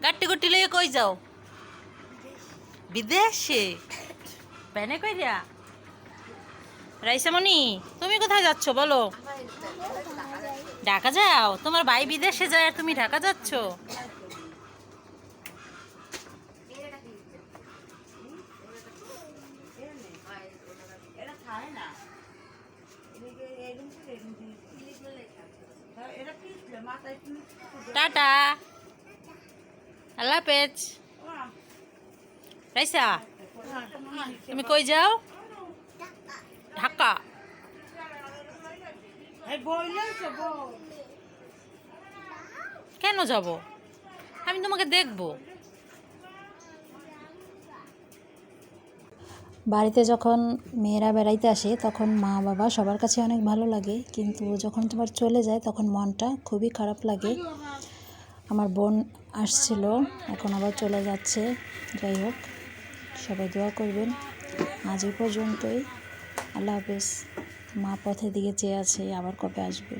গাট্টি গুটি লইয়ে কই যাও? বিদেশে? প্যানে কই দিয়া? রাইসামণি, তুমি কোথায় যাচ্ছ বলো? ঢাকা যাও? তোমার ভাই বিদেশে যায় আর তুমি ঢাকা যাচ্ছ? টাটা, আল্লাহ হাফেজ। রাইসা, তুমি কই যাও? ঢাকা। কেন যাব? আমি তোমাকে দেখবো। বাড়িতে যখন মেয়েরা বেড়াইতে আসে তখন মা বাবা সবার কাছে অনেক ভালো লাগে, কিন্তু যখন তোমার চলে যায় তখন মনটা খুবই খারাপ লাগে। আমার বোন আসছিল, এখন আবার চলে যাচ্ছে। যাই হোক, সবাই দোয়া করবেন। আজ এই পর্যন্তই। আল্লাহ হাফেজ। মা পথের দিকে চেয়ে আছে, আবার কবে আসবে।